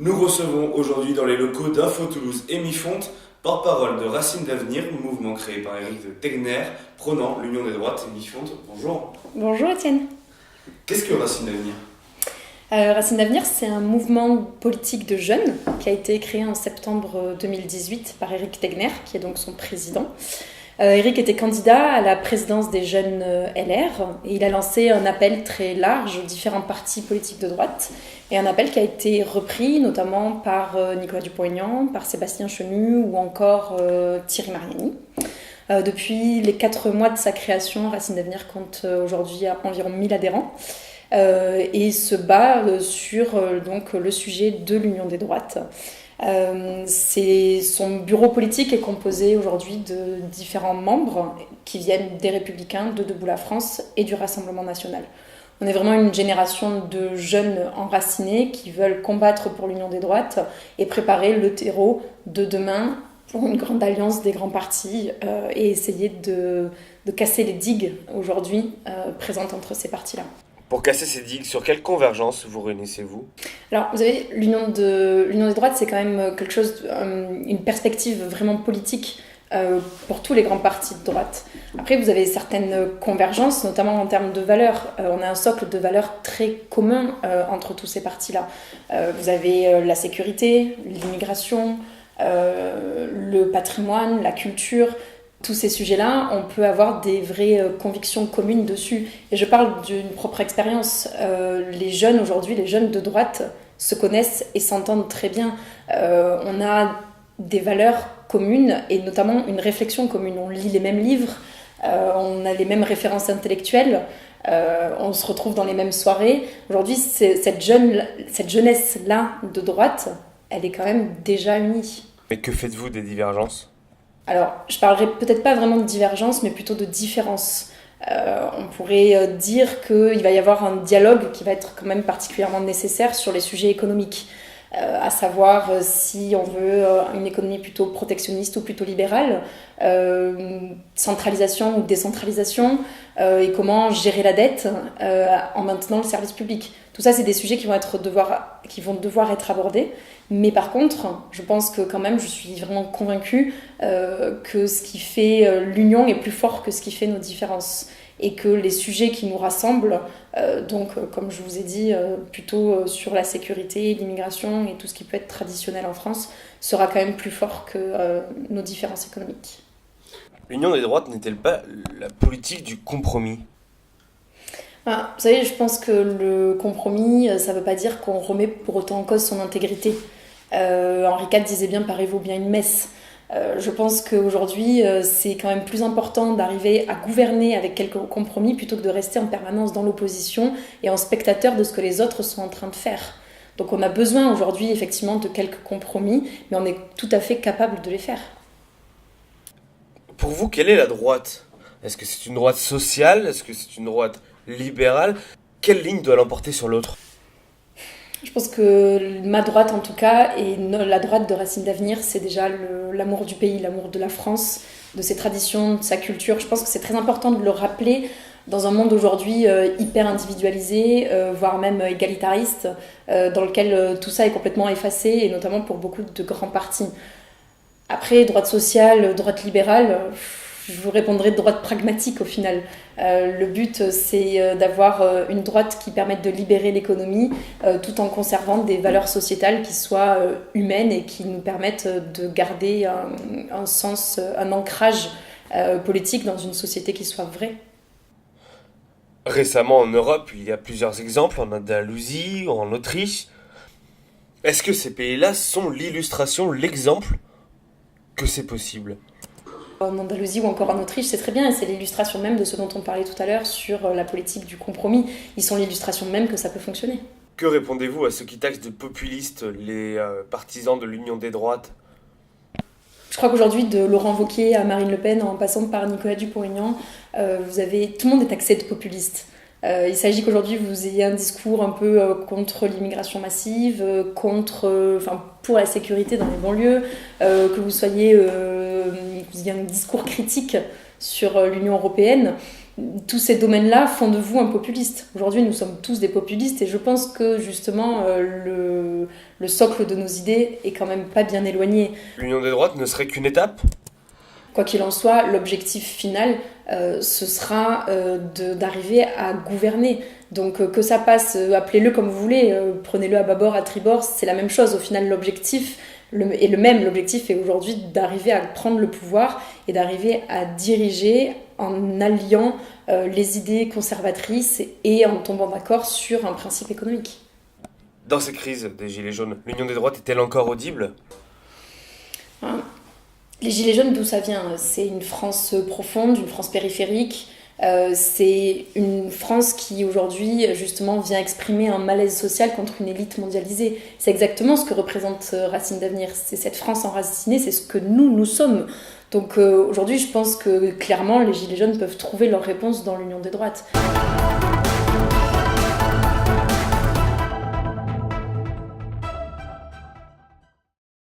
Nous recevons aujourd'hui dans les locaux d'Info Toulouse Amy Fonte, porte-parole de Racines d'Avenir, mouvement créé par Éric Tegner, prônant l'union des droites. Amy Fonte, bonjour. Bonjour Étienne. Qu'est-ce que Racines d'Avenir ? Racines d'Avenir, c'est un mouvement politique de jeunes qui a été créé en septembre 2018 par Éric Tegner, qui est donc son président. Éric était candidat à la présidence des jeunes LR et il a lancé un appel très large aux différents partis politiques de droite et un appel qui a été repris notamment par Nicolas Dupont-Aignan, par Sébastien Chenu ou encore Thierry Mariani. Depuis les 4 mois de sa création, Racines d'Avenir compte aujourd'hui environ 1000 adhérents et se bat sur donc, le sujet de l'union des droites. Son bureau politique est composé aujourd'hui de différents membres qui viennent des Républicains, de Debout la France et du Rassemblement national. On est vraiment une génération de jeunes enracinés qui veulent combattre pour l'union des droites et préparer le terreau de demain pour une grande alliance des grands partis et essayer de casser les digues aujourd'hui présentes entre ces partis-là. Pour casser ces digues, sur quelle convergence vous réunissez-vous ? Alors, vous savez, l'union des droites, c'est quand même quelque chose, une perspective vraiment politique pour tous les grands partis de droite. Après, vous avez certaines convergences, notamment en termes de valeurs. On a un socle de valeurs très commun entre tous ces partis-là. Vous avez la sécurité, l'immigration, le patrimoine, la culture. Tous ces sujets-là, on peut avoir des vraies convictions communes dessus. Et je parle d'une propre expérience. Les jeunes aujourd'hui, les jeunes de droite, se connaissent et s'entendent très bien. On a des valeurs communes et notamment une réflexion commune. On lit les mêmes livres, on a les mêmes références intellectuelles, on se retrouve dans les mêmes soirées. Aujourd'hui, cette jeunesse-là de droite, elle est quand même déjà unie. Mais que faites-vous des divergences ? Alors, je parlerai peut-être pas vraiment de divergence, mais plutôt de différence. On pourrait dire qu'il va y avoir un dialogue qui va être quand même particulièrement nécessaire sur les sujets économiques, à savoir si on veut une économie plutôt protectionniste ou plutôt libérale, centralisation ou décentralisation, et comment gérer la dette en maintenant le service public. Tout ça, c'est des sujets qui vont devoir être abordés. Mais par contre, je pense que quand même, je suis vraiment convaincue que ce qui fait l'union est plus fort que ce qui fait nos différences. Et que les sujets qui nous rassemblent, comme je vous ai dit, plutôt sur la sécurité, l'immigration et tout ce qui peut être traditionnel en France, sera quand même plus fort que nos différences économiques. L'union des droites n'est-elle pas la politique du compromis ? Vous savez, je pense que le compromis, ça ne veut pas dire qu'on remet pour autant en cause son intégrité. Henri IV disait bien « Paris vaut bien une messe ». Je pense qu'aujourd'hui, c'est quand même plus important d'arriver à gouverner avec quelques compromis plutôt que de rester en permanence dans l'opposition et en spectateur de ce que les autres sont en train de faire. Donc on a besoin aujourd'hui effectivement de quelques compromis, mais on est tout à fait capable de les faire. Pour vous, quelle est la droite ? Est-ce que c'est une droite sociale ? Est-ce que c'est une droite libérale ? Quelle ligne doit l'emporter sur l'autre ? Je pense que ma droite en tout cas, et la droite de Racines d'Avenir, c'est déjà l'amour du pays, l'amour de la France, de ses traditions, de sa culture. Je pense que c'est très important de le rappeler dans un monde aujourd'hui hyper individualisé, voire même égalitariste, dans lequel tout ça est complètement effacé, et notamment pour beaucoup de grands partis. Après, droite sociale, droite libérale, je vous répondrai de droite pragmatique au final. Le but, c'est d'avoir une droite qui permette de libérer l'économie tout en conservant des valeurs sociétales qui soient humaines et qui nous permettent de garder un sens, un ancrage politique dans une société qui soit vraie. Récemment en Europe, il y a plusieurs exemples, en Andalousie, en Autriche. Est-ce que ces pays-là sont l'illustration, l'exemple que c'est possible ? En Andalousie ou encore en Autriche, c'est très bien, et c'est l'illustration même de ce dont on parlait tout à l'heure sur la politique du compromis. Ils sont l'illustration même que ça peut fonctionner. Que répondez-vous à ceux qui taxent de populistes les partisans de l'union des droites ? Je crois qu'aujourd'hui, de Laurent Wauquiez à Marine Le Pen, en passant par Nicolas Dupont-Aignan, tout le monde est taxé de populiste. Il s'agit qu'aujourd'hui, vous ayez un discours un peu contre l'immigration massive, pour la sécurité dans les banlieues, que vous ayez un discours critique sur l'Union européenne. tous ces domaines-là font de vous un populiste. Aujourd'hui, nous sommes tous des populistes et je pense que justement le socle de nos idées est quand même pas bien éloigné. L'union des droites ne serait qu'une étape ? Quoi qu'il en soit, l'objectif final, ce sera d'arriver à gouverner. Donc que ça passe, appelez-le comme vous voulez, prenez-le à bâbord, à tribord, c'est la même chose. Au final, l'objectif est le même. L'objectif est aujourd'hui d'arriver à prendre le pouvoir et d'arriver à diriger en alliant les idées conservatrices et en tombant d'accord sur un principe économique. Dans ces crises des Gilets jaunes, l'union des droites est-elle encore audible ? Les Gilets jaunes, d'où ça vient ? C'est une France profonde, une France périphérique. C'est une France qui aujourd'hui justement vient exprimer un malaise social contre une élite mondialisée. C'est exactement ce que représente Racines d'Avenir. C'est cette France enracinée, c'est ce que nous sommes. Donc aujourd'hui, je pense que clairement, les Gilets jaunes peuvent trouver leur réponse dans l'union des droites.